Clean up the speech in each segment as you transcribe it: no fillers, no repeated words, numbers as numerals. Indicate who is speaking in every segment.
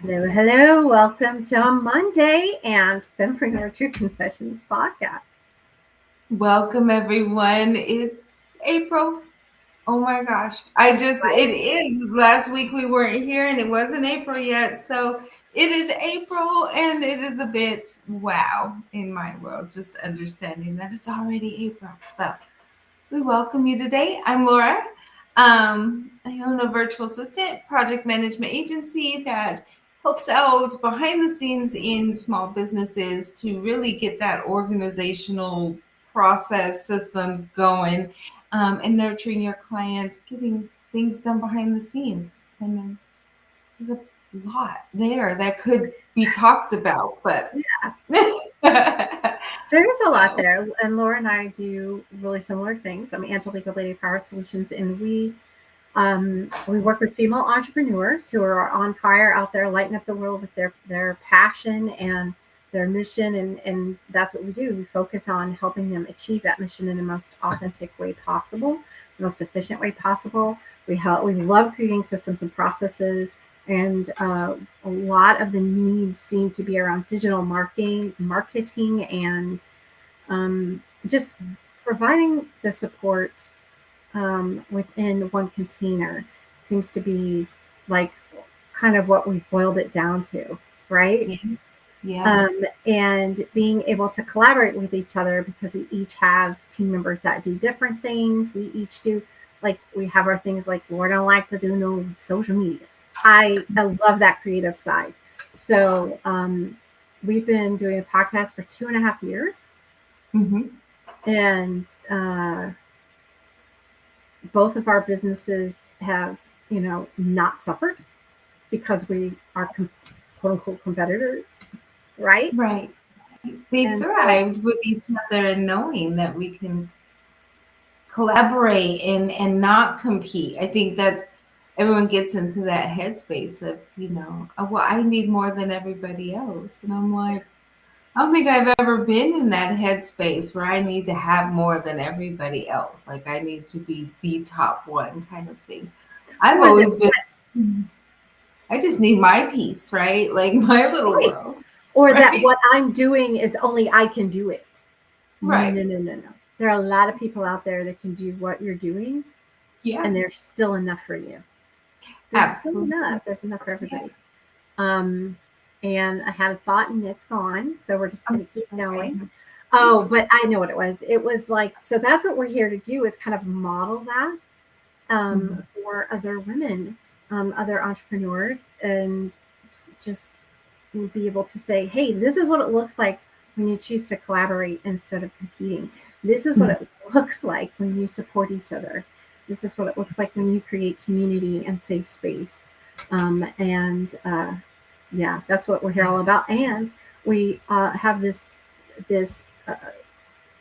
Speaker 1: Hello, hello. Welcome to Monday and Fempreneur True Confessions podcast.
Speaker 2: Welcome, everyone. It's April. Oh my gosh. It is. Last week we weren't here and it wasn't April yet. So it is April and it is a bit wow in my world, just understanding that it's already April. So we welcome you today. I'm Laura. I own a virtual assistant project management agency that helps out behind the scenes in small businesses to really get that organizational process systems going, and nurturing your clients, getting things done behind the scenes. Kind of, there's a lot there that could be talked about, but
Speaker 1: There's a lot
Speaker 2: so
Speaker 1: there. And Laura and I do really similar things. I'm Angelique of Lady Power Solutions, and we work with female entrepreneurs who are on fire out there, lighting up the world with their passion and their mission. And that's what we do. We focus on helping them achieve that mission in the most authentic way possible, the most efficient way possible. We love creating systems and processes. And a lot of the needs seem to be around digital marketing, and just providing the support within one container seems to be like kind of what we've boiled it down to, right?
Speaker 2: yeah.
Speaker 1: And being able to collaborate with each other because we each have team members that do different things. We each do, like, we have our things like, Lord, I don't like to do no social media. I love that creative side. So we've been doing a podcast for 2.5 years.
Speaker 2: Mm-hmm.
Speaker 1: And both of our businesses have, not suffered because we are quote unquote competitors, right?
Speaker 2: Right. They've
Speaker 1: And so,
Speaker 2: thrived with each other and knowing that we can collaborate and not compete. I think that's everyone gets into that headspace of, well, I need more than everybody else. And I'm like, I don't think I've ever been in that headspace where I need to have more than everybody else. Like I need to be the top one kind of thing. I've
Speaker 1: or that,
Speaker 2: always been, I just need my piece, right? Like my little
Speaker 1: right.
Speaker 2: world,
Speaker 1: Or that
Speaker 2: right?
Speaker 1: what I'm doing is only I can do it. No,
Speaker 2: Right.
Speaker 1: no, no, no, no. There are a lot of people out there that can do what you're doing,
Speaker 2: Yeah,
Speaker 1: and there's still enough for you. There's still
Speaker 2: absolutely.
Speaker 1: enough. There's enough for everybody. Um, and I had a thought and it's gone. So we're just
Speaker 2: I'm
Speaker 1: going to keep
Speaker 2: sorry.
Speaker 1: going. Oh, but I know what it was. It was like, so that's what we're here to do, is kind of model that
Speaker 2: Mhm.
Speaker 1: for other women, other entrepreneurs, and just be able to say, hey, this is what it looks like when you choose to collaborate instead of competing. This is what it looks like when you support each other. This is what it looks like when you create community and safe space. And yeah, that's what we're here all about. And we have this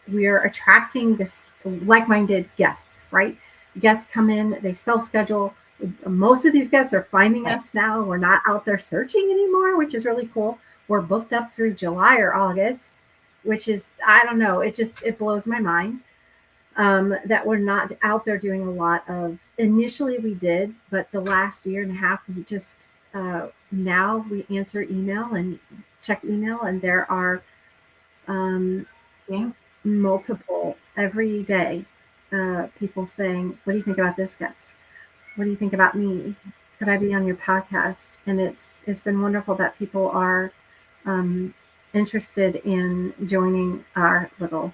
Speaker 1: we are attracting this like-minded guests, right? Guests come in, they self-schedule. Most of these guests are finding
Speaker 2: Right.
Speaker 1: us now. We're not out there searching anymore, which is really cool. We're booked up through July or August, which is, I don't know, it blows my mind that we're not out there doing a lot of. Initially we did, but the last year and a half we just now we answer email and check email, and there are um,
Speaker 2: Yeah.
Speaker 1: multiple every day people saying, what do you think about this guest? What do you think about me? Could I be on your podcast? And it's been wonderful that people are um, interested in joining our little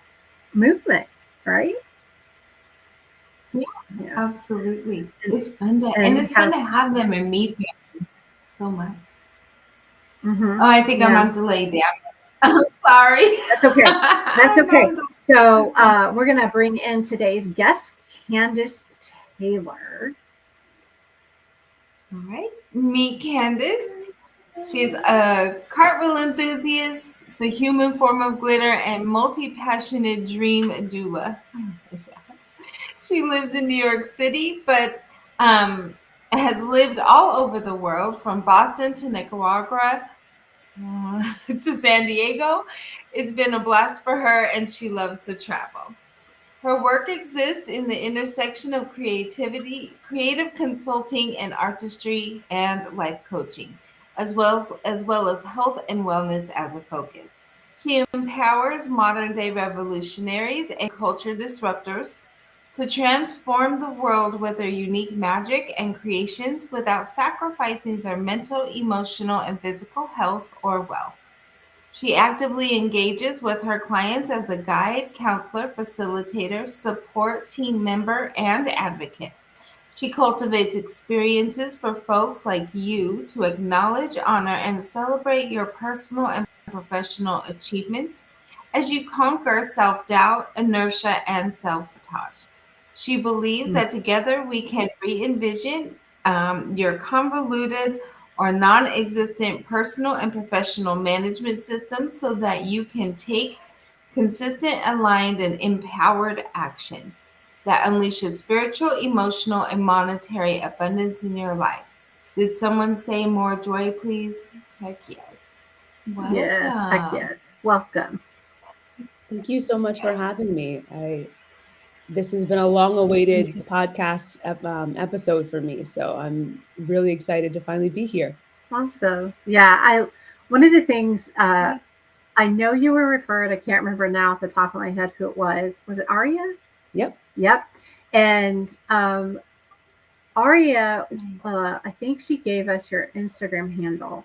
Speaker 1: movement, right?
Speaker 2: Yeah,
Speaker 1: Yeah.
Speaker 2: absolutely.
Speaker 1: and,
Speaker 2: And
Speaker 1: and we
Speaker 2: it's fun
Speaker 1: have
Speaker 2: to have them and meet them so much.
Speaker 1: mm-hmm,
Speaker 2: Oh, I think I'm
Speaker 1: yeah,
Speaker 2: on delay, damn it. I'm sorry.
Speaker 1: that's okay. That's
Speaker 2: I'm
Speaker 1: okay.
Speaker 2: on delay.
Speaker 1: So we're gonna bring in today's guest, Candace Taylor.
Speaker 2: All right. Meet Candace. She's a cartwheel enthusiast, the human form of glitter, and multi-passionate dream doula. She lives in New York City, but has lived all over the world, from Boston to Nicaragua, to San Diego. It's been a blast for her, and she loves to travel. Her work exists in the intersection of creativity, creative consulting, and artistry and life coaching. as well as health and wellness as a focus. She empowers modern day revolutionaries and culture disruptors to transform the world with their unique magic and creations without sacrificing their mental, emotional, and physical health or wealth. She actively engages with her clients as a guide, counselor, facilitator, support team member, and advocate. She cultivates experiences for folks like you to acknowledge, honor, and celebrate your personal and professional achievements as you conquer self doubt, inertia, and self sabotage. She believes that together we can re envision your convoluted or non existent personal and professional management systems so that you can take consistent, aligned, and empowered action that unleashes spiritual, emotional, and monetary abundance in your life. Did someone say more joy, please? Heck yes.
Speaker 1: Yes, heck
Speaker 2: Welcome.
Speaker 1: yes. Welcome.
Speaker 3: Thank you so much for having me. This has been a long-awaited podcast episode for me, so I'm really excited to finally be here.
Speaker 1: Also, yeah, one of the things I know you were referred, I can't remember now off the top of my head who it was. Was it Aria?
Speaker 3: Yep.
Speaker 1: Yep. And Aria, I think she gave us your Instagram handle.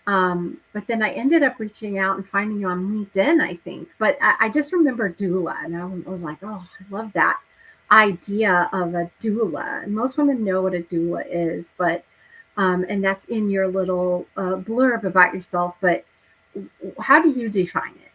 Speaker 1: But then I ended up reaching out and finding you on LinkedIn, I think. But I just remember doula, and I was like, oh, I love that idea of a doula. And most women know what a doula is, but and that's in your little blurb about yourself. But how do you define it?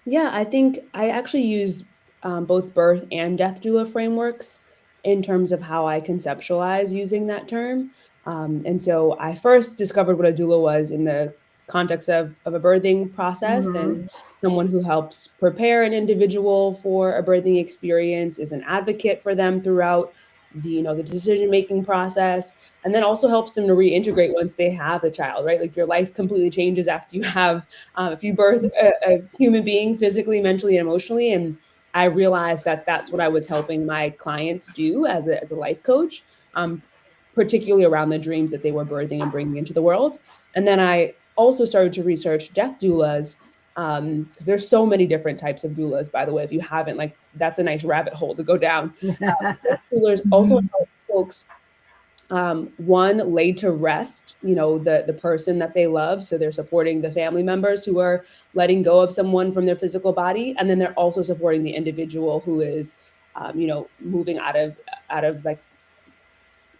Speaker 3: Yeah, I think I actually use both birth and death doula frameworks in terms of how I conceptualize using that term. And so I first discovered what a doula was in the context of a birthing process, and
Speaker 1: Mm-hmm.
Speaker 3: someone who helps prepare an individual for a birthing experience, is an advocate for them throughout the decision making process, and then also helps them to reintegrate once they have the child, right? Like your life completely changes after you have if you birth a human being physically, mentally, and emotionally. And I realized that that's what I was helping my clients do as a life coach, particularly around the dreams that they were birthing and bringing into the world. And then I also started to research death doulas, because there's so many different types of doulas, by the way. If you haven't, like, that's a nice rabbit hole to go down. Death doulas also
Speaker 2: Mhm.
Speaker 3: help folks, one, laid to rest, the person that they love, so they're supporting the family members who are letting go of someone from their physical body, and then they're also supporting the individual who is moving out of like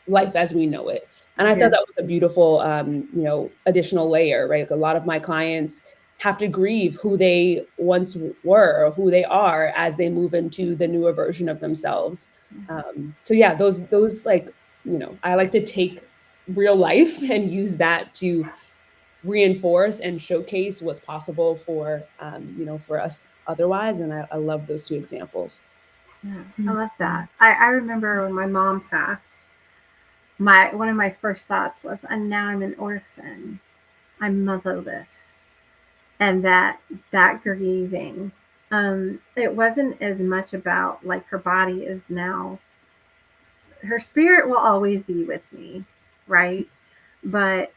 Speaker 3: life as we know it. And I thought
Speaker 1: Yeah.
Speaker 3: that was a beautiful additional layer, right? Like, a lot of my clients have to grieve who they once were or who they are as they move into the newer version of themselves. So yeah, those like, I like to take real life and use that to reinforce and showcase what's possible for us otherwise. And I love those two examples.
Speaker 1: Yeah, I love that. I remember when my mom passed, my one of my first thoughts was, and now I'm an orphan. I'm motherless. And that grieving. It wasn't as much about like her body is now, her spirit will always be with me, right? But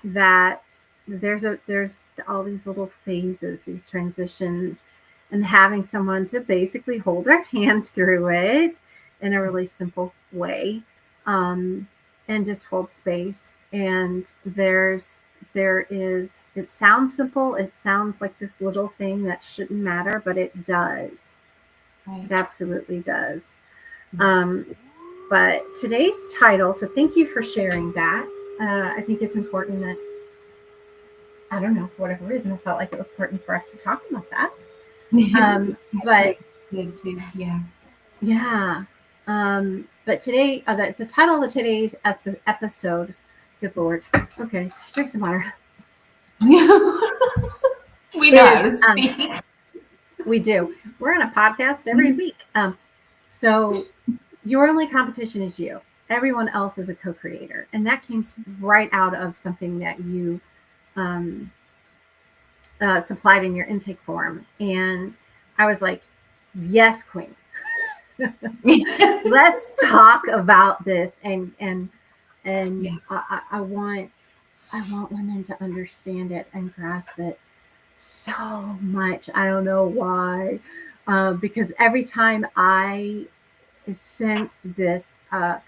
Speaker 1: that there's all these little phases, these transitions, and having someone to basically hold their hand through it in a really simple way, um, and just hold space. And there is, it sounds simple, it sounds like this little thing that shouldn't matter, but it does.
Speaker 2: Right.
Speaker 1: It absolutely does. Um, but today's title, so thank you for sharing that. I think it's important that, I don't know, for whatever reason, I felt like it was important for us to talk about that. But
Speaker 2: Good too. Yeah.
Speaker 1: yeah. But today, the title of today's episode, good Lord, okay, drink some water,
Speaker 2: We know how to
Speaker 1: is
Speaker 2: speak.
Speaker 1: we do. We're on a podcast every week. So your only competition is you. Everyone else is a co-creator, and that came right out of something that you um, supplied in your intake form. And I was like, yes, queen. Let's talk about this. And
Speaker 2: Yeah.
Speaker 1: I want I want women to understand it and grasp it so much. I don't know why. Because every time I sense this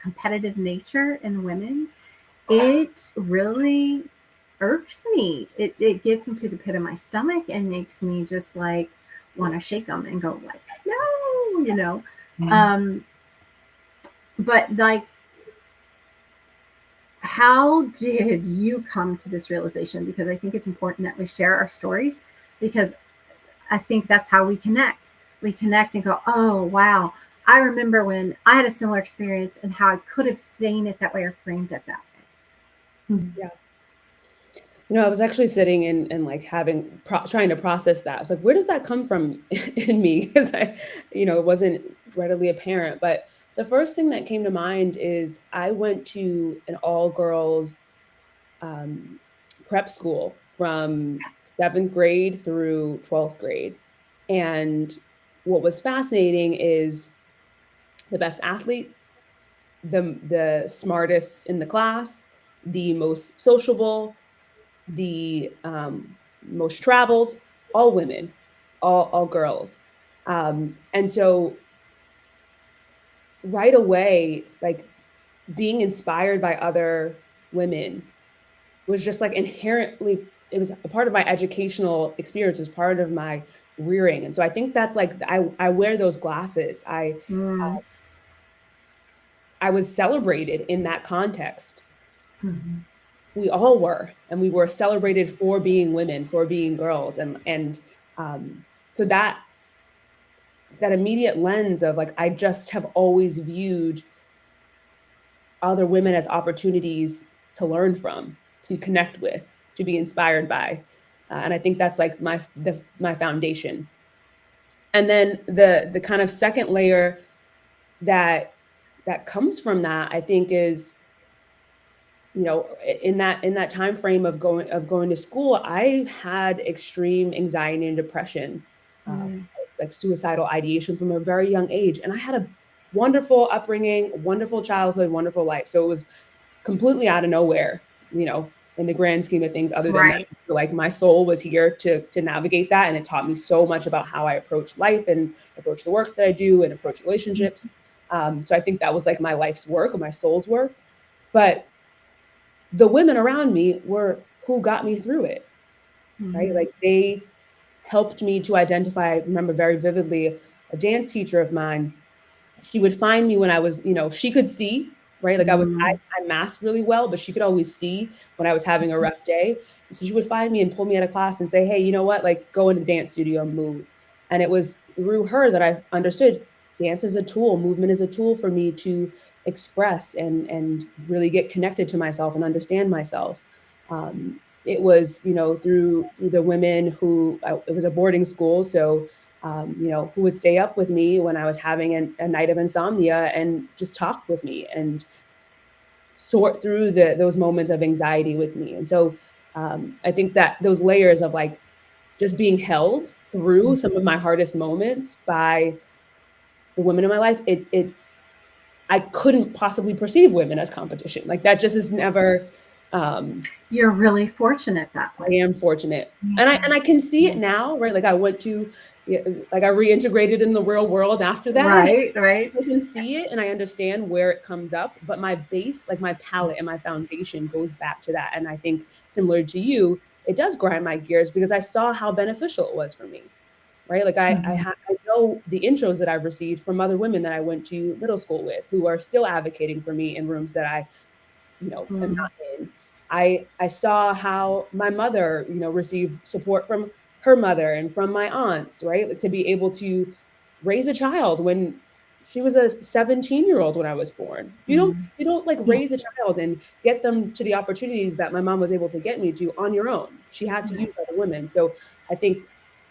Speaker 1: competitive nature in women, it really irks me. It gets into the pit of my stomach and makes me just like want to shake them and go like, no, you know. Um, but like, how did you come to this realization? Because I think it's important that we share our stories, because I think that's how we connect. We connect and go, oh, wow. I remember when I had a similar experience and how I could have seen it that way or framed it that way.
Speaker 3: Yeah. I was actually sitting and like trying to process that. I was like, where does that come from in me? Because it wasn't readily apparent. But the first thing that came to mind is I went to an all girls um, prep school from seventh grade through 12th grade. And what was fascinating is the best athletes, the smartest in the class, the most sociable, the most traveled, all women, all girls. And so right away, like being inspired by other women was just like inherently, it was a part of my educational experience, as part of my rearing. And so I think that's like, I wear those glasses.
Speaker 1: Mm.
Speaker 3: I was celebrated in that context.
Speaker 1: Mm-hmm.
Speaker 3: We all were, and we were celebrated for being women, for being girls. So that immediate lens of like, I just have always viewed other women as opportunities to learn from, to connect with, to be inspired by. And I think that's like my foundation. And then the kind of second layer that comes from that, I think, is, in that time frame of going to school, I had extreme anxiety and depression, uh,
Speaker 1: Mm.
Speaker 3: like suicidal ideation from a very young age. And I had a wonderful upbringing, wonderful childhood, wonderful life. So it was completely out of nowhere, in the grand scheme of things. Other than that,
Speaker 1: Right.
Speaker 3: like my soul was here to navigate that, and it taught me so much about how I approach life and approach the work that I do and approach relationships. So I think that was like my life's work, or my soul's work. But the women around me were who got me through it, right?
Speaker 1: Mm-hmm.
Speaker 3: Like they helped me to identify. I remember very vividly a dance teacher of mine. She would find me when I was, she could see, right? Like
Speaker 1: Mm.
Speaker 3: I masked really well, but she could always see when I was having a rough day. So she would find me and pull me out of class and say, hey, you know what? Like go into the dance studio and move. And it was through her that I understood dance is a tool, movement is a tool for me to express and really get connected to myself and understand myself. It was, through the women who, it was a boarding school. So who would stay up with me when I was having a night of insomnia and just talk with me and sort through those moments of anxiety with me. And so I think that those layers of like just being held through some of my hardest moments by the women in my life, I couldn't possibly perceive women as competition. Like that just is never.
Speaker 1: You're really fortunate that
Speaker 3: I
Speaker 1: way.
Speaker 3: am fortunate. And
Speaker 1: Yeah.
Speaker 3: I can see it
Speaker 1: Yeah.
Speaker 3: now, right? Like I went to, yeah, like I reintegrated in the real world after that.
Speaker 1: Right. Right.
Speaker 3: I can see it and I understand where it comes up, but my base, like my palette and my foundation goes back to that. And I think similar to you, it does grind my gears because I saw how beneficial it was for me, right? Like
Speaker 1: Mm-hmm.
Speaker 3: I know the intros that I've received from other women that I went to middle school with who are still advocating for me in rooms that I am
Speaker 1: Mm.
Speaker 3: not in. I saw how my mother, received support from her mother and from my aunts, right? Like, to be able to raise a child when she was a 17-year-old when I was born.
Speaker 1: Mm.
Speaker 3: You don't like
Speaker 2: Yeah.
Speaker 3: raise a child and get them to the opportunities that my mom was able to get me to on your own. She had to use other women. So I think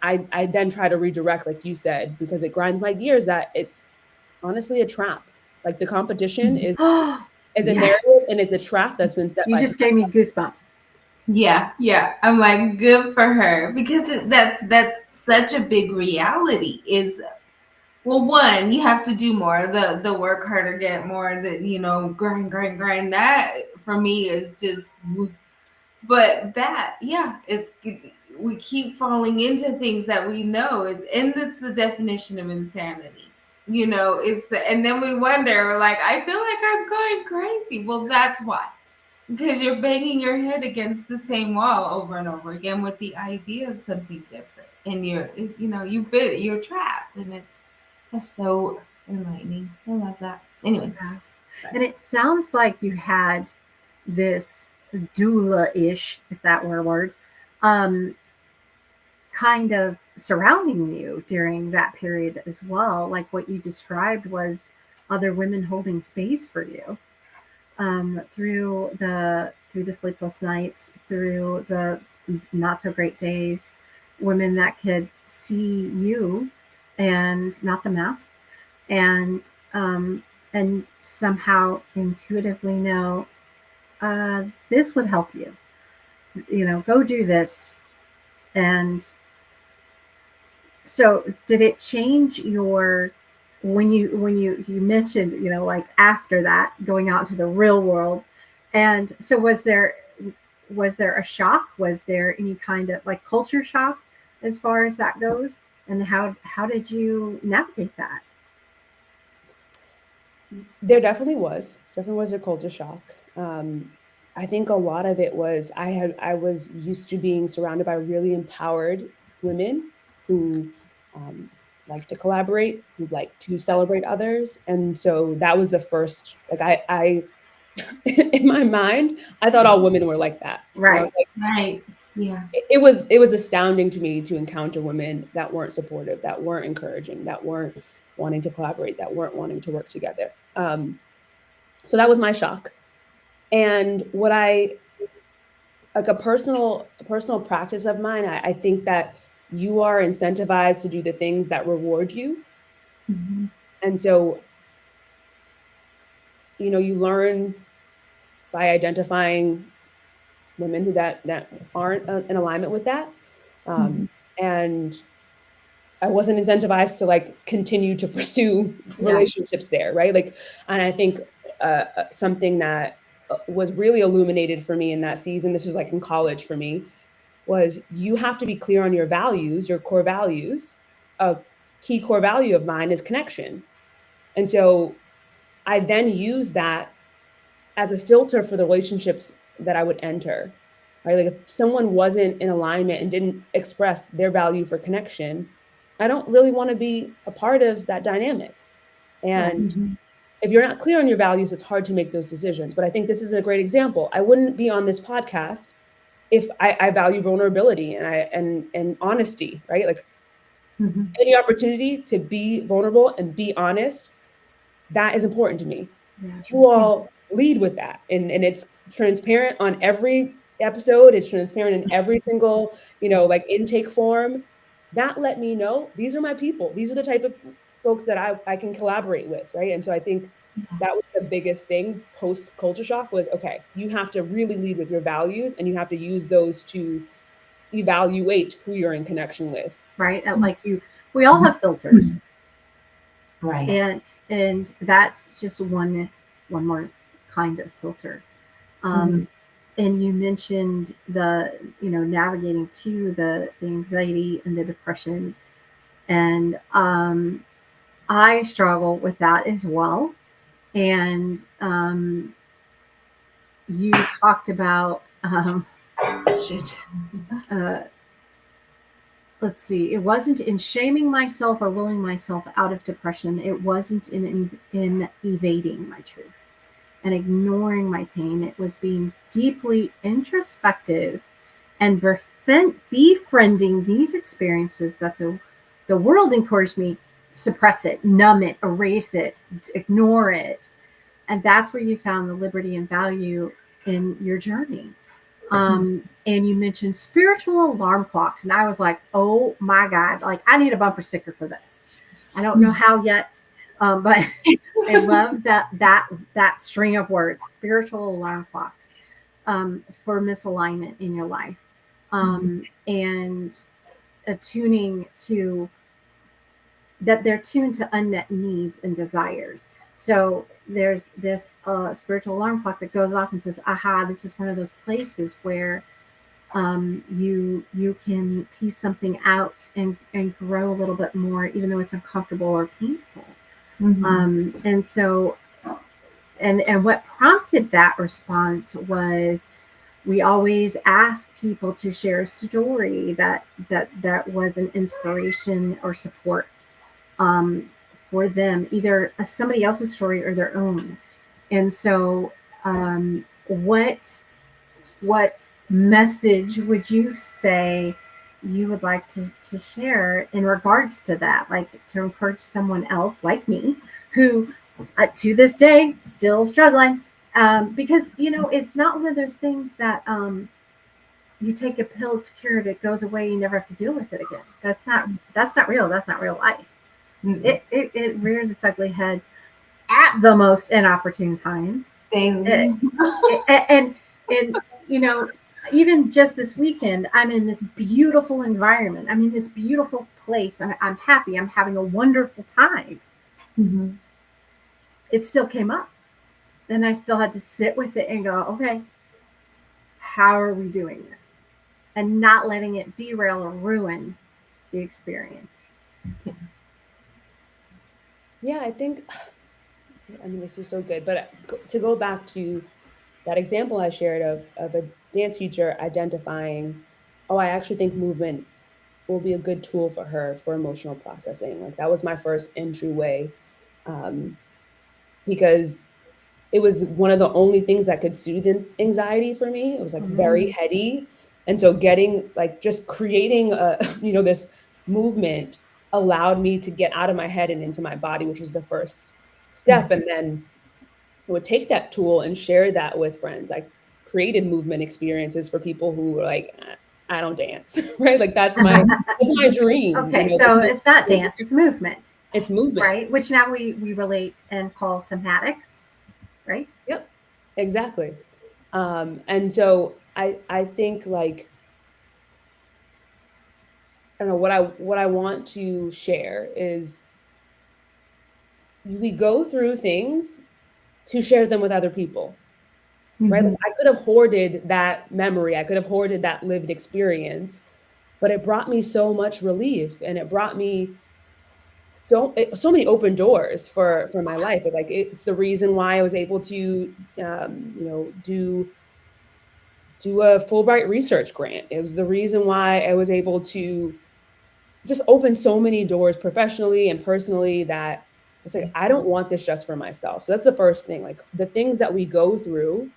Speaker 3: I then try to redirect, like you said, because it grinds my gears that it's honestly a trap. Like the competition
Speaker 1: Oh,
Speaker 3: is a narrative
Speaker 1: yes.
Speaker 3: and it's a trap that's been set
Speaker 1: You
Speaker 3: by
Speaker 1: just gave me goosebumps.
Speaker 2: Yeah, yeah. I'm like, good for her, because that's such a big reality. Is, well, one, you have to do more. The work harder, get more. The grind, grind, grind. That for me is just But that, yeah, we keep falling into things that we know, and that's the definition of insanity. And then we wonder, like, I feel like I'm going crazy. Well, that's why, because you're banging your head against the same wall over and over again with the idea of something different, and you're trapped, and that's so enlightening. I love that. Anyway,
Speaker 1: Yeah. And it sounds like you had this doula-ish, if that were a word, kind of surrounding you during that period as well. Like what you described was other women holding space for you through the sleepless nights, through the not so great days, women that could see you and not the mask, and and somehow intuitively know this would help you. Go do this. And so, did it change your when you mentioned like after that going out into the real world? And so, was there a shock? Was there any kind of like culture shock as far as that goes? And how did you navigate that?
Speaker 3: There definitely was a culture shock. I think a lot of it was I was used to being surrounded by really empowered women who like to collaborate, who like to celebrate others, and so that was the first. Like I in my mind, I thought all women were like that. And I was
Speaker 1: Right.
Speaker 3: like,
Speaker 2: right, yeah.
Speaker 3: it was astounding to me to encounter women that weren't supportive, that weren't encouraging, that weren't wanting to collaborate, that weren't wanting to work together. So that was my shock. And what I like a personal practice of mine, I think that you are incentivized to do the things that reward you.
Speaker 2: Mm-hmm.
Speaker 3: And so, you learn by identifying women that aren't in alignment with that.
Speaker 2: Mm-hmm.
Speaker 3: And I wasn't incentivized to like continue to pursue
Speaker 1: Yeah.
Speaker 3: relationships there, right? Like, and I think something that was really illuminated for me in that season, this was like in college for me, was you have to be clear on your values, your core values. A key core value of mine is connection. And so I then use that as a filter for the relationships that I would enter. Right? Like if someone wasn't in alignment and didn't express their value for connection, I don't really want to be a part of that dynamic.
Speaker 1: Right.
Speaker 3: And
Speaker 2: Mm-hmm.
Speaker 3: if you're not clear on your values, it's hard to make those decisions. But I think this is a great example. I wouldn't be on this podcast if I value vulnerability and honesty, right? Like
Speaker 2: Mm-hmm.
Speaker 3: any opportunity to be vulnerable and be honest, that is important to me.
Speaker 1: Yes.
Speaker 3: You all lead with that, and it's transparent on every episode. It's transparent in every single like intake form. That let me know these are my people. These are the type of folks that I can collaborate with, right? And so I think that was the biggest thing post culture shock was, okay, you have to really lead with your values, and you have to use those to evaluate who you're in connection with.
Speaker 1: Right. And like we all have filters,
Speaker 2: Right.
Speaker 1: and that's just one more kind of filter.
Speaker 2: Mm-hmm.
Speaker 1: Um, and you mentioned the navigating to the anxiety and the depression, and I struggle with that as well. And you talked about
Speaker 2: Shit.
Speaker 1: uh, let's see, it wasn't in shaming myself or willing myself out of depression. It wasn't in evading my truth and ignoring my pain. It was being deeply introspective and befriending these experiences that the world encouraged me suppress it, numb it, erase it, ignore it. And that's where you found the liberty and value in your journey. And you mentioned spiritual alarm clocks, and I was like, oh my God, like I need a bumper sticker for this. I don't know how yet, but I love that string of words, spiritual alarm clocks, for misalignment in your life, and attuning to that they're tuned to unmet needs and desires. So there's this spiritual alarm clock that goes off and says, aha, this is one of those places where you can tease something out and grow a little bit more, even though it's uncomfortable or painful. And so, and what prompted that response was, we always ask people to share a story that was an inspiration or support for them, either somebody else's story or their own. And so, what message would you say you would like to share in regards to that, like to encourage someone else like me who to this day still struggling, because it's not one of those things that you take a pill to cure it, it goes away, you never have to deal with it again. That's not real. That's not real life. It rears its ugly head at the most inopportune times.
Speaker 2: Daily.
Speaker 1: And even just this weekend, I'm in this beautiful environment. I'm in this beautiful place. I'm happy. I'm having a wonderful time. It still came up. And I still had to sit with it and go, okay, how are we doing this? And not letting it derail or ruin the experience.
Speaker 3: Yeah, I mean, this is so good. But to go back to that example I shared of a dance teacher identifying, oh, I actually think movement will be a good tool for her for emotional processing. Like that was my first entryway, because it was one of the only things that could soothe anxiety for me. It was like very heady. And so just creating this movement allowed me to get out of my head and into my body, which was the first step. And then I would take that tool and share that with friends. I created movement experiences for people who were like, I don't dance, right? Like that's my dream.
Speaker 1: Okay, so it's not dance, it's movement.
Speaker 3: It's movement.
Speaker 1: Right, which now we relate and call somatics, right?
Speaker 3: Yep, exactly. And so I think like, I don't know, what I want to share is we go through things to share them with other people, right? Like I could have hoarded that memory. I could have hoarded that lived experience, but it brought me so much relief, and it brought me so many open doors for my life. Like it's the reason why I was able to, do a Fulbright research grant. It was the reason why I was able to just open so many doors professionally and personally that it's like, I don't want this just for myself. So that's the first thing. Like the things that we go through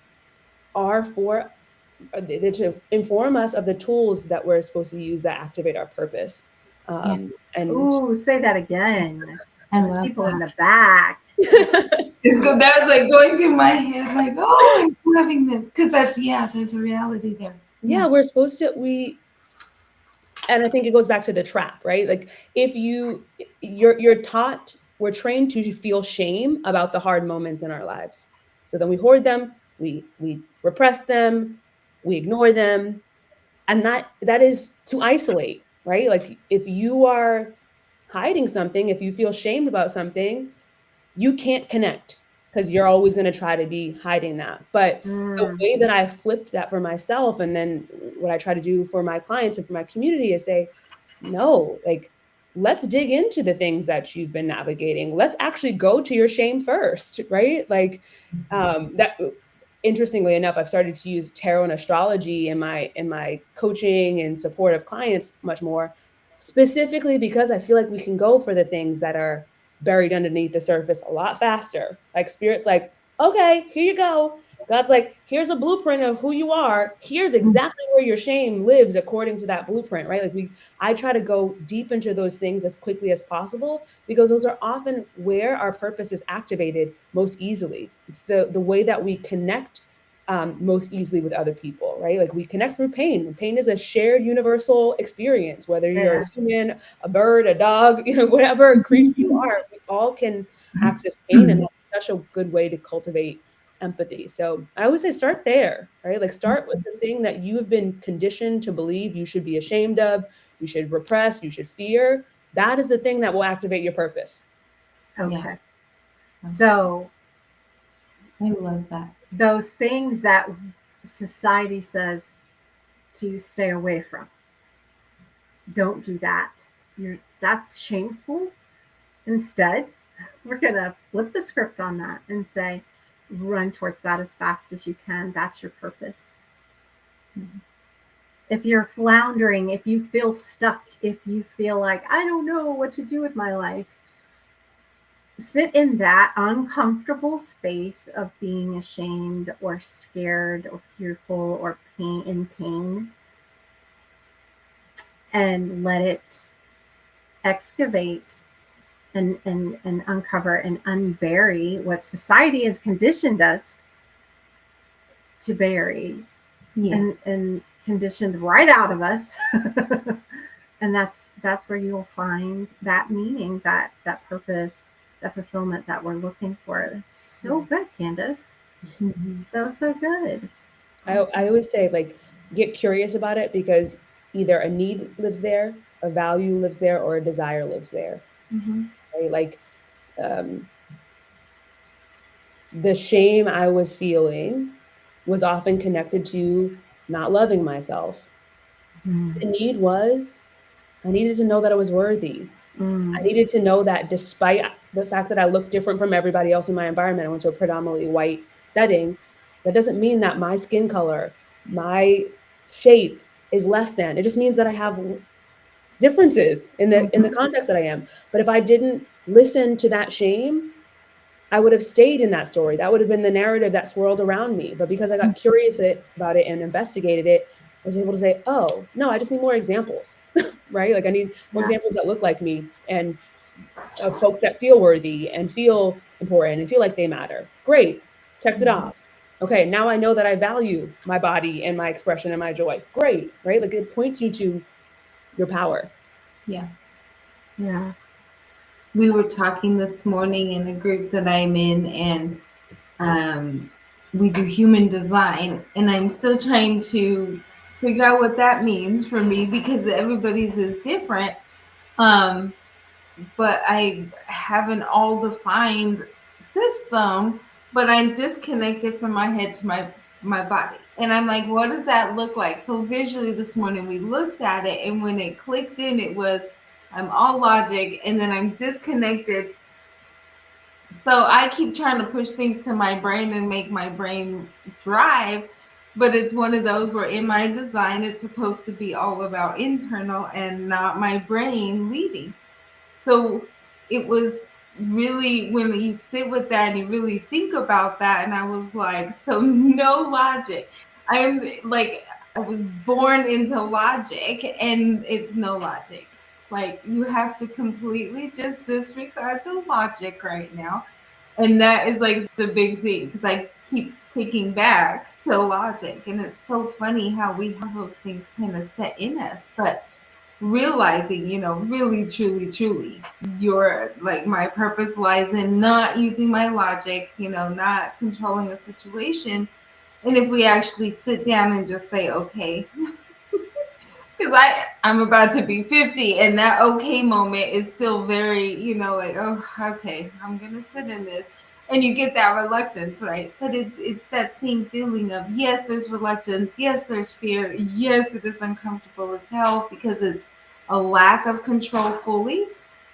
Speaker 3: are to inform us of the tools that we're supposed to use that activate our purpose. And
Speaker 1: say that again.
Speaker 2: I love
Speaker 1: people
Speaker 2: that.
Speaker 1: In the back.
Speaker 2: That was like going through my head, like, oh, I'm loving this, because there's a reality there.
Speaker 3: Yeah, we're supposed to. And I think it goes back to the trap, right? Like if you're taught, we're trained to feel shame about the hard moments in our lives. So then we hoard them, we repress them, we ignore them. And that is to isolate, right? Like if you are hiding something, if you feel shamed about something, you can't connect because you're always going to try to be hiding that. But the way that I flipped that for myself, and then what I try to do for my clients and for my community is say, no, like, let's dig into the things that you've been navigating. Let's actually go to your shame first, right? Like that. Interestingly enough, I've started to use tarot and astrology in my coaching and support of clients much more, specifically because I feel like we can go for the things that are buried underneath the surface a lot faster. Like spirit's like, okay, here you go. God's like, here's a blueprint of who you are. Here's exactly where your shame lives according to that blueprint, right? Like I try to go deep into those things as quickly as possible because those are often where our purpose is activated most easily. It's the way that we connect most easily with other people, right? Like we connect through pain. Pain is a shared universal experience, whether you're a human, a bird, a dog, whatever creature you are, we all can access pain. And that's such a good way to cultivate empathy. So I always say start there, right? Like start with the thing that you have been conditioned to believe you should be ashamed of, you should repress, you should fear. That is the thing that will activate your purpose.
Speaker 1: Okay. So
Speaker 2: I love that.
Speaker 1: those things that society says to stay away from, don't do that. That's shameful. Instead, we're going to flip the script on that and say, run towards that as fast as you can. That's your purpose. Mm-hmm. If you're floundering, if you feel stuck, if you feel like, I don't know what to do with my life, sit in that uncomfortable space of being ashamed or scared or fearful or in pain, and let it excavate and uncover and unbury what society has conditioned us to bury. And conditioned right out of us. And that's where you'll find that meaning, that purpose, that fulfillment that we're looking for. It's so good, Candace. So good.
Speaker 3: I always say, like, get curious about it, because either a need lives there, a value lives there, or a desire lives there. Right? Like, the shame I was feeling was often connected to not loving myself. The need was, I needed to know that I was worthy. I needed to know that despite the fact that I look different from everybody else in my environment, I went to a predominantly white setting, that doesn't mean that my skin color, my shape is less than. It just means that I have differences in the context that I am. But if I didn't listen to that shame, I would have stayed in that story. That would have been the narrative that swirled around me. But because I got curious about it and investigated it, I was able to say, oh, no, I just need more examples, right? Like, I need more examples that look like me, and of folks that feel worthy and feel important and feel like they matter. Great. Checked it off. Okay, now I know that I value my body and my expression and my joy. Great, right? Like, it points you to your power.
Speaker 2: Yeah.
Speaker 1: Yeah.
Speaker 2: We were talking this morning in a group that I'm in, and we do human design, and I'm still trying to figure out what that means for me, because everybody's is different. But I have an all defined system, but I'm disconnected from my head to my body. And I'm like, what does that look like? So visually this morning we looked at it, and when it clicked in, it was, I'm all logic, and then I'm disconnected. So I keep trying to push things to my brain and make my brain drive, but it's one of those where in my design, it's supposed to be all about internal and not my brain leading. So it was really, when you sit with that and you really think about that, and I was like, so no logic. I'm like, I was born into logic, and it's no logic. Like, you have to completely just disregard the logic right now. And that is like the big thing, because I keep kicking back to logic. And it's so funny how we have those things kind of set in us. But realizing, really, truly, your, like, my purpose lies in not using my logic, not controlling a situation. And if we actually sit down and just say, okay, because I'm about to be 50, and that okay moment is still very, like, oh, okay, I'm gonna sit in this. And you get that reluctance, right? But it's that same feeling of, yes, there's reluctance, yes, there's fear, yes, it is uncomfortable as hell, because it's a lack of control fully.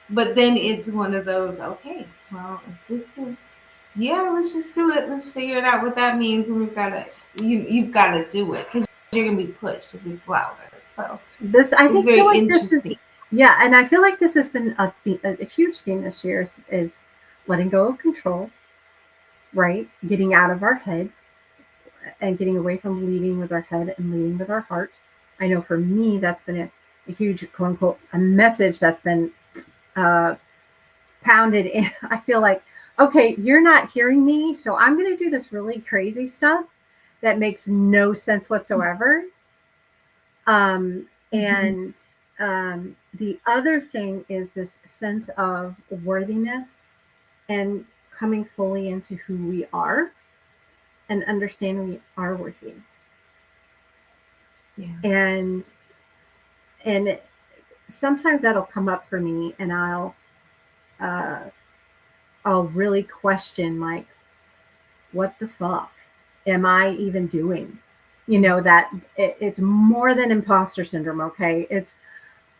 Speaker 2: But then it's one of those, okay, well, if this is, yeah, let's just do it, let's figure it out what that means, and you've got to do it, because you're gonna be pushed to be louder. So
Speaker 1: I
Speaker 2: feel like
Speaker 1: this is, yeah, and I feel like this has been a huge theme this year is letting go of control, right? Getting out of our head and getting away from leading with our head and leading with our heart. I know for me, that's been a huge, quote unquote, a message that's been pounded in. I feel like, okay, you're not hearing me, so I'm going to do this really crazy stuff that makes no sense whatsoever. And the other thing is this sense of worthiness and coming fully into who we are and understanding we are worthy. Yeah. And sometimes that'll come up for me, and I'll I'll really question, like, what the fuck am I even doing? You know, that it's more than imposter syndrome. Okay.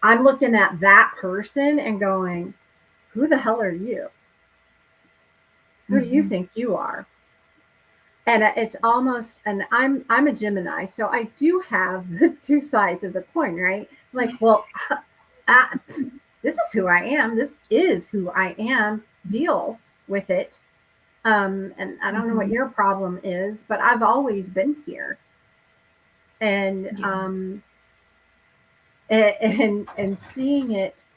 Speaker 1: I'm looking at that person and going, who the hell are you? Who do you think you are? And it's almost, and I'm a Gemini, so I do have the two sides of the coin, right? Like, well, this is who I am. This is who I am. Deal with it. And I don't know what your problem is, but I've always been here. And and seeing it,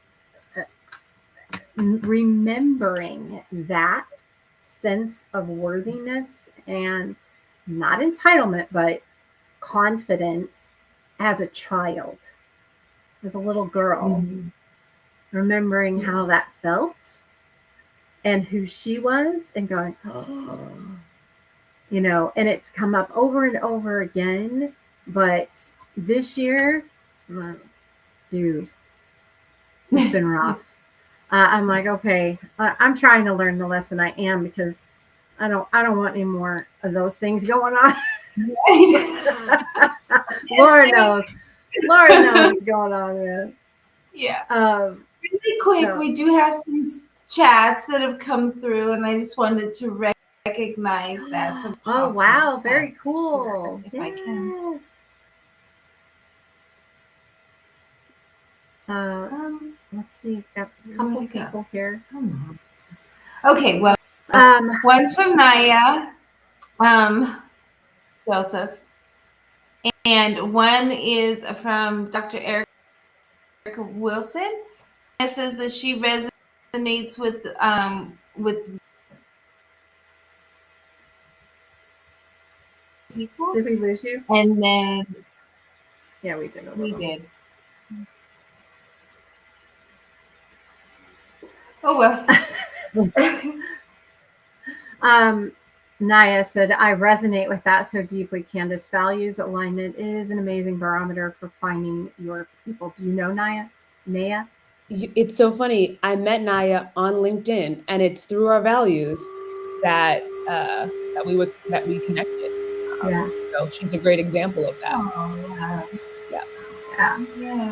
Speaker 1: remembering that sense of worthiness and not entitlement, but confidence as a child, as a little girl, remembering how that felt and who she was, and going, oh, you know, and it's come up over and over again. But this year, dude, it's been rough. I'm like, okay, I'm trying to learn the lesson I am, because I don't want any more of those things going on. Lord knows what's going on, man.
Speaker 2: Yeah. Really quick,
Speaker 1: so,
Speaker 2: we do have some chats that have come through, and I just wanted to recognize that. So
Speaker 1: oh wow, very cool.
Speaker 2: If I can.
Speaker 1: Let's see, got a couple people here.
Speaker 2: Okay, well, one's from Naya, Joseph, and one is from Dr. Erica Wilson. It says that she resonates with people.
Speaker 1: Did we lose you?
Speaker 2: And then
Speaker 1: yeah, we did.
Speaker 2: We did. Oh
Speaker 1: well. Naya said, I resonate with that so deeply, Candace. Values alignment is an amazing barometer for finding your people. Do you know Naya?
Speaker 3: It's so funny. I met Naya on LinkedIn, and it's through our values that we connected. So she's a great example of that.
Speaker 2: Oh,
Speaker 1: yeah.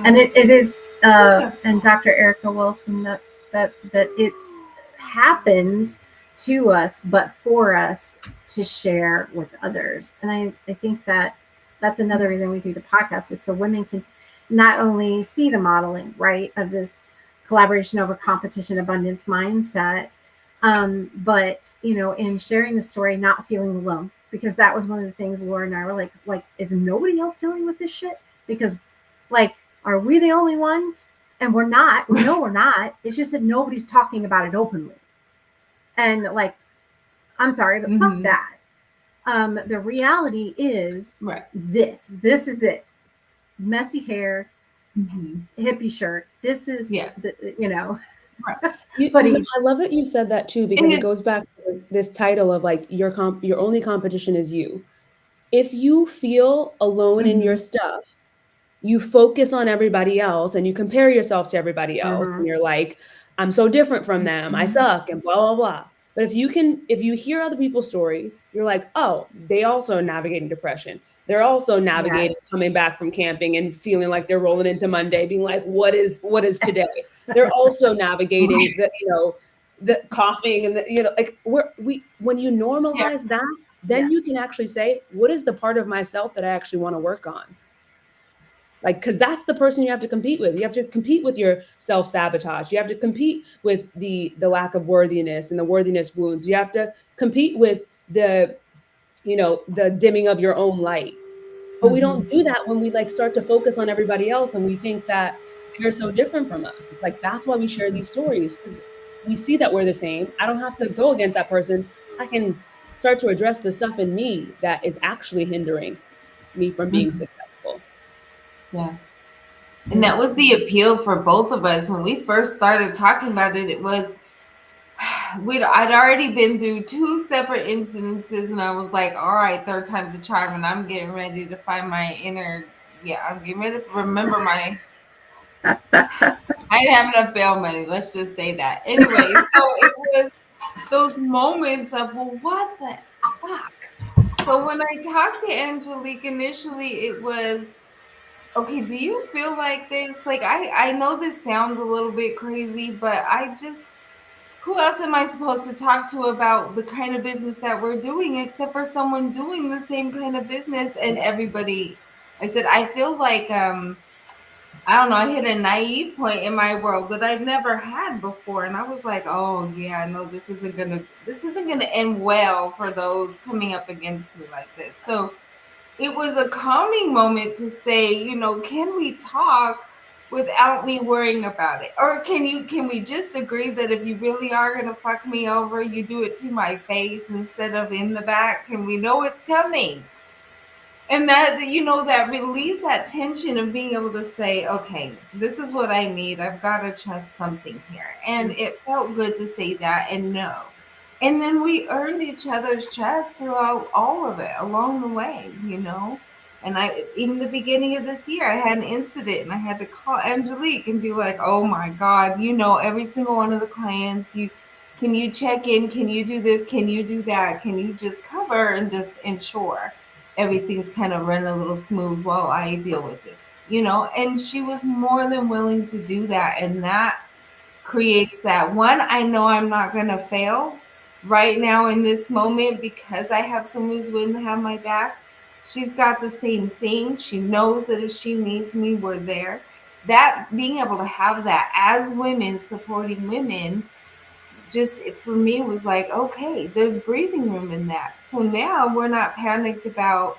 Speaker 1: And it is, and Dr. Erica Wilson, that it happens to us, but for us to share with others. And I think that's another reason we do the podcast, is so women can not only see the modeling, right, of this collaboration over competition abundance mindset, but, you know, in sharing the story, not feeling alone, because that was one of the things Laura and I were like, is nobody else dealing with this shit? Because, like, are we the only ones? And we're not. We know we're not. It's just that nobody's talking about it openly. And, like, I'm sorry, but fuck that. The reality is this is it. Messy hair, hippie shirt. This is, you know.
Speaker 3: I love that you said that too, because it goes back to this title of, like, your only competition is you. If you feel alone in your stuff, you focus on everybody else and you compare yourself to everybody else, and you're like, I'm so different from them, I suck, and blah, blah, blah. But if you hear other people's stories, you're like, oh, they also navigating depression. They're also navigating coming back from camping and feeling like they're rolling into Monday, being like, what is today? They're also navigating the coughing and like when you normalize that, then you can actually say, what is the part of myself that I actually want to work on? Like, because that's the person you have to compete with. You have to compete with your self-sabotage. You have to compete with the lack of worthiness and the worthiness wounds. You have to compete with the dimming of your own light. But we don't do that when we, like, start to focus on everybody else and we think that they're so different from us. It's like, that's why we share these stories, because we see that we're the same. I don't have to go against that person. I can start to address the stuff in me that is actually hindering me from being successful.
Speaker 2: Yeah. And that was the appeal for both of us. When we first started talking about it, it was, I'd already been through 2 separate incidences, and I was like, all right, third time's a charm, and I'm getting ready to find my inner, I'm getting ready to remember my, I didn't have enough bail money, let's just say that. Anyway, so it was, those moments of, well, what the fuck? So when I talked to Angelique initially, it was, okay, do you feel like this? Like, I know this sounds a little bit crazy, but I just, who else am I supposed to talk to about the kind of business that we're doing except for someone doing the same kind of business? And everybody, I said, I feel like, I don't know, I hit a naive point in my world that I've never had before. And I was like, oh yeah, no, this isn't gonna end well for those coming up against me like this. So it was a calming moment to say, can we talk without me worrying about it? Or can we just agree that if you really are gonna fuck me over, you do it to my face instead of in the back? Can we know it's coming? And that relieves that tension of being able to say, okay, this is what I need. I've got to trust something here. And it felt good to say that and know. And then we earned each other's trust throughout all of it along the way. And even the beginning of this year, I had an incident and I had to call Angelique and be like, oh my God, every single one of the clients, can you check in? Can you do this? Can you do that? Can you just cover and just ensure everything's kind of run a little smooth while I deal with this? And she was more than willing to do that. And that creates that one, I know I'm not going to fail right now in this moment because I have someone who's willing to have my back. She's got the same thing. She knows that if she needs me, we're there. That being able to have that as women supporting women, just for me was like, okay, there's breathing room in that. So now we're not panicked about,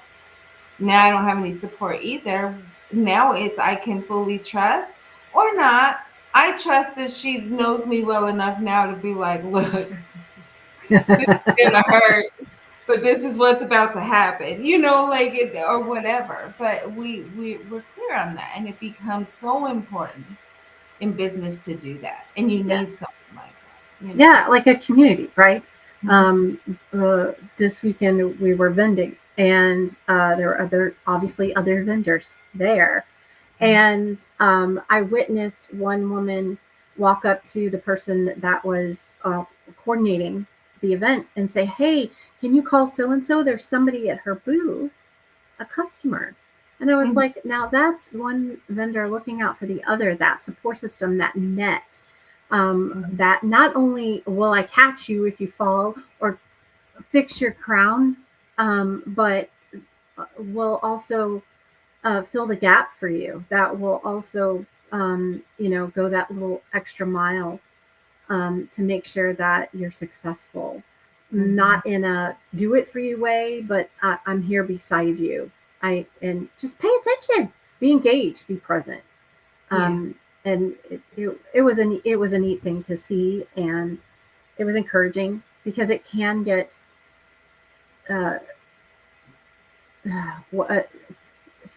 Speaker 2: now I don't have any support either. Now it's, I can fully trust or not. I trust that she knows me well enough now to be like, look, this is gonna hurt, but this is what's about to happen, like it, or whatever. But we're clear on that, and it becomes so important in business to do that, and you need something like that.
Speaker 1: Yeah, like a community, right? This weekend we were vending, and there were obviously other vendors there, and I witnessed one woman walk up to the person that was coordinating the event and say, "Hey, can you call so and so? There's somebody at her booth, a customer." And I was like, now that's one vendor looking out for the other, that support system, that net. That not only will I catch you if you fall or fix your crown, but will also fill the gap for you. That will also, go that little extra mile to make sure that you're successful. Not in a do it for you way, but I'm here beside you. And just pay attention, be engaged, be present. And it was a neat thing to see, and it was encouraging because it can get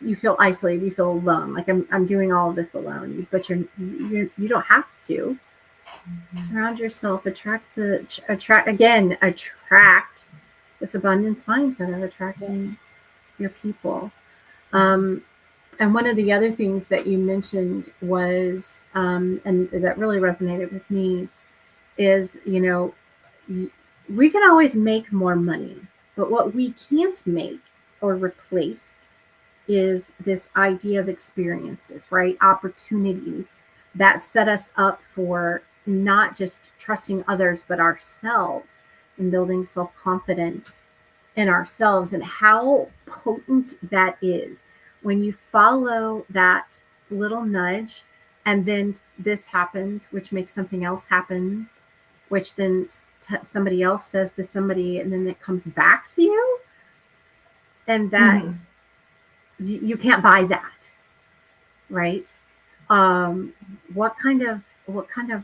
Speaker 1: you feel isolated, you feel alone, like I'm doing all of this alone, but you don't have to. Surround yourself, attract this abundance mindset of attracting your people. And one of the other things that you mentioned was, and that really resonated with me, is, we can always make more money, but what we can't make or replace is this idea of experiences, right? Opportunities that set us up for not just trusting others, but ourselves, and building self-confidence in ourselves, and how potent that is when you follow that little nudge, and then this happens, which makes something else happen, which then somebody else says to somebody, and then it comes back to you. And that you can't buy that, right? What kind of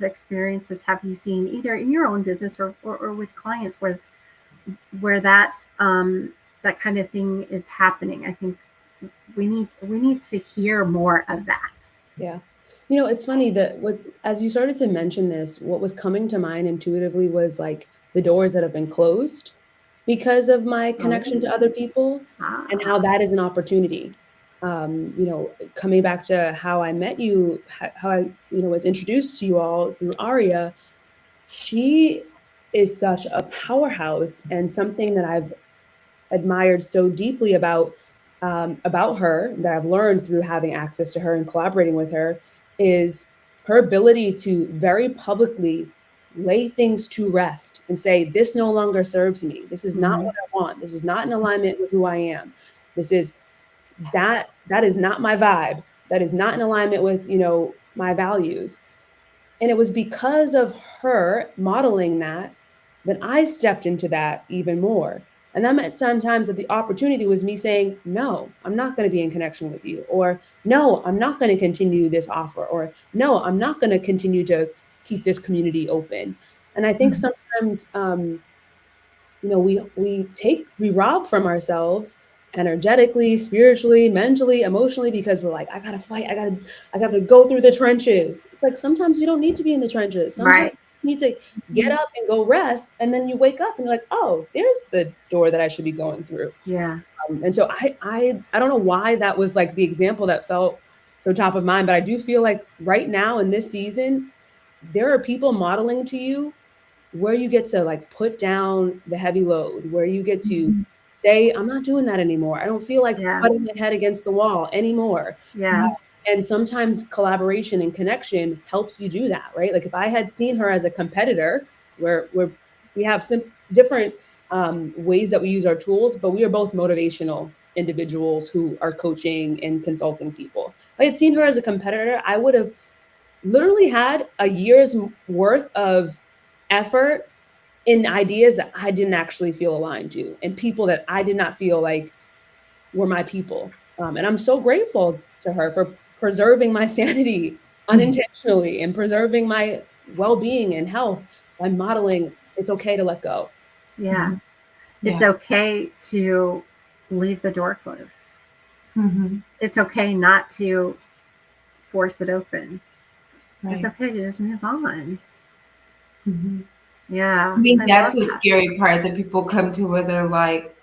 Speaker 1: experiences have you seen, either in your own business or with clients, where that kind of thing is happening? I think we need to hear more of that.
Speaker 3: Yeah. It's funny that as you started to mention this, what was coming to mind intuitively was like the doors that have been closed because of my connection to other people, and how that is an opportunity. Coming back to how I met you, how I, was introduced to you all through Aria, she is such a powerhouse, and something that I've admired so deeply about her, that I've learned through having access to her and collaborating with her, is her ability to very publicly lay things to rest and say, this no longer serves me. This is not what I want. This is not in alignment with who I am. This is that is not my vibe. That is not in alignment with, my values. And it was because of her modeling that I stepped into that even more. And that meant sometimes that the opportunity was me saying, no, I'm not going to be in connection with you. Or no, I'm not going to continue this offer. Or no, I'm not going to continue to keep this community open. And I think sometimes, we rob from ourselves energetically, spiritually, mentally, emotionally, because we're like, I gotta fight, I gotta go through the trenches. It's like sometimes you don't need to be in the trenches. Sometimes
Speaker 1: Right.
Speaker 3: you need to get up and go rest, and then you wake up and you're like, oh, there's the door that I should be going through.
Speaker 1: Yeah.
Speaker 3: And so I don't know why that was like the example that felt so top of mind, but I do feel like right now in this season, there are people modeling to you where you get to like put down the heavy load, where you get to say, I'm not doing that anymore. I don't feel like
Speaker 1: Yeah.
Speaker 3: putting my head against the wall anymore.
Speaker 1: Yeah.
Speaker 3: And sometimes collaboration and connection helps you do that, right? Like if I had seen her as a competitor, where we have some different ways that we use our tools, but we are both motivational individuals who are coaching and consulting people. If I had seen her as a competitor, I would have literally had a year's worth of effort in ideas that I didn't actually feel aligned to, and people that I did not feel like were my people. And I'm so grateful to her for preserving my sanity unintentionally and preserving my well-being and health by modeling it's okay to let go.
Speaker 1: Yeah. It's okay to leave the door closed. It's okay not to force it open.
Speaker 2: Right.
Speaker 1: It's okay to just move on.
Speaker 2: Mhm.
Speaker 1: Yeah.
Speaker 2: I think that's
Speaker 1: love
Speaker 2: the scary part that people come to, where they're like,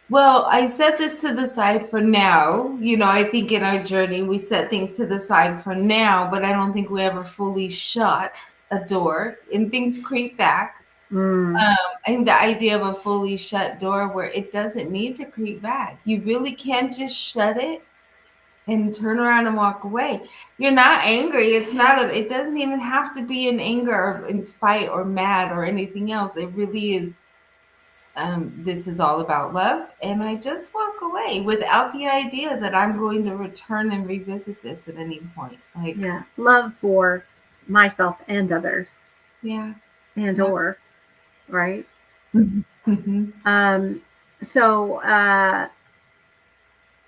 Speaker 2: well, I set this to the side for now. I think in our journey, we set things to the side for now, but I don't think we ever fully shut a door, and things creep back. I think the idea of a fully shut door where it doesn't need to creep back. You really can't just shut it and turn around and walk away. You're not angry. It doesn't even have to be in anger or in spite or mad or anything else. It really is. This is all about love, and I just walk away without the idea that I'm going to return and revisit this at any point. Like,
Speaker 1: Yeah. Love for myself and others.
Speaker 2: yeah.
Speaker 1: And
Speaker 2: Yeah.
Speaker 1: or, right?
Speaker 2: Mhm.
Speaker 1: So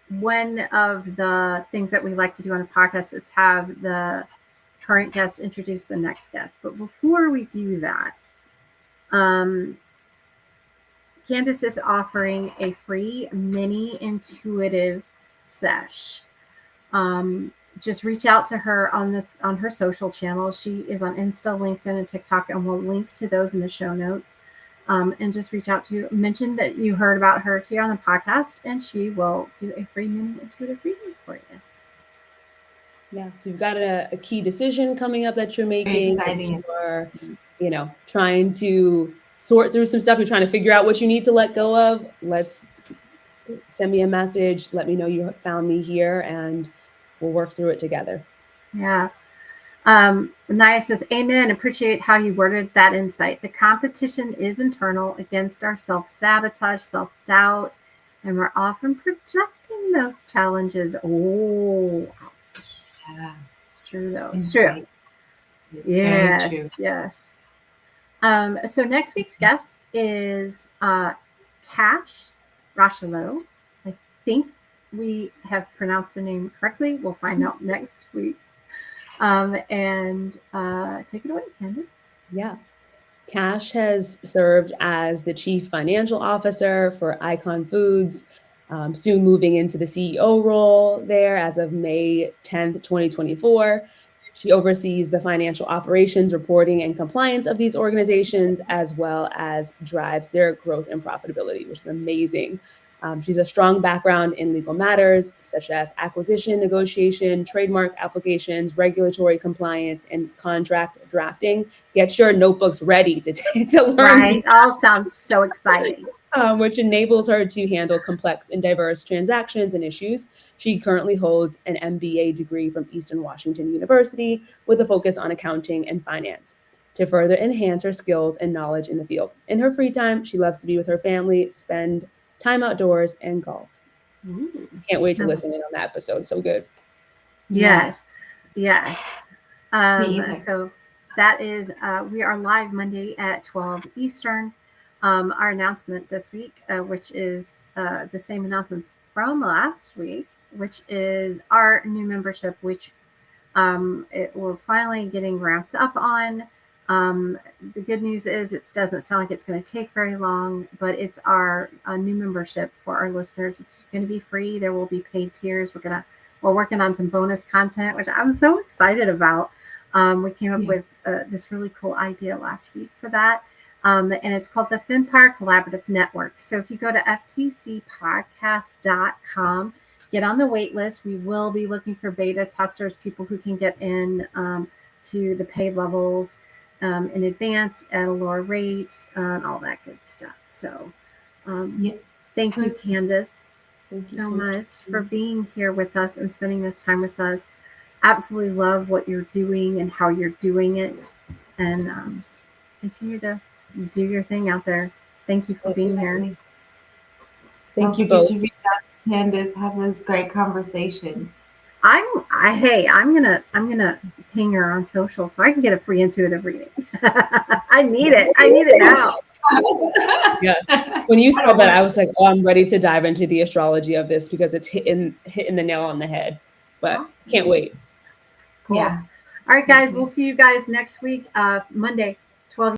Speaker 1: one of the things that we like to do on the podcast is have the current guest introduce the next guest. But before we do that, Candace is offering a free mini intuitive sesh. Just reach out to her on her social channels. She is on Insta, LinkedIn, and TikTok, and we'll link to those in the show notes. And just reach out to mention that you heard about her here on the podcast, and she will do a free mini intuitive reading for you.
Speaker 3: Yeah, you've got a key decision coming up that you're
Speaker 2: Very
Speaker 3: making.
Speaker 2: exciting.
Speaker 3: You are, trying to sort through some stuff. You're trying to figure out what you need to let go of. Send me a message. Let me know you found me here, and we'll work through it together.
Speaker 1: Yeah. Naya says, amen. Appreciate how you worded that insight. The competition is internal against our self-sabotage, self-doubt, and we're often projecting those challenges. Oh,
Speaker 2: Yeah.
Speaker 1: it's true though. It's
Speaker 2: Insight.
Speaker 1: true.
Speaker 2: It's very true.
Speaker 1: Yes. So next week's guest is Cash Rashalo. I think we have pronounced the name correctly. We'll find out next week. And take it away, Candace.
Speaker 3: Yeah. Cash has served as the Chief Financial Officer for Icon Foods, soon moving into the CEO role there as of May 10th, 2024. She oversees the financial operations, reporting, and compliance of these organizations, as well as drives their growth and profitability, which is amazing. She's a strong background in legal matters such as acquisition, negotiation, trademark applications, regulatory compliance, and contract drafting. Get your notebooks ready to learn.
Speaker 1: Right. All sounds so exciting.
Speaker 3: Which enables her to handle complex and diverse transactions and issues. She currently holds an MBA degree from Eastern Washington University with a focus on accounting and finance to further enhance her skills and knowledge in the field. In her free time, she loves to be with her family, spend time outdoors, and golf.
Speaker 1: Ooh.
Speaker 3: Can't wait to listen in on that episode. So good.
Speaker 1: Yes. Yes.
Speaker 2: Me either.
Speaker 1: So that is, we are live Monday at 12 Eastern. Our announcement this week, which is the same announcements from last week, which is our new membership, which we're finally getting ramped up on. The good news is it doesn't sound like it's going to take very long, but it's our new membership for our listeners. It's going to be free. There will be paid tiers. We're working on some bonus content, which I'm so excited about. We came up with this really cool idea last week for that. And it's called the FinPower Collaborative Network. So if you go to ftcpodcast.com, get on the wait list. We will be looking for beta testers, people who can get in to the paid levels in advance at a lower rate, and all that good stuff. So thank you, Candace, so much for being here with us and spending this time with us. Absolutely love what you're doing and how you're doing it, and continue to do your thing out there. Thank you for being here.
Speaker 3: Thank you both.
Speaker 2: To reach out to Candace, have those great conversations.
Speaker 1: I'm gonna ping her on social so I can get a free intuitive reading. I need it. I need it now.
Speaker 3: Yes. When you said that, I was like, oh, I'm ready to dive into the astrology of this because it's hitting the nail on the head. But can't wait.
Speaker 1: Cool. Yeah. All right, guys. We'll see you guys next week, Monday.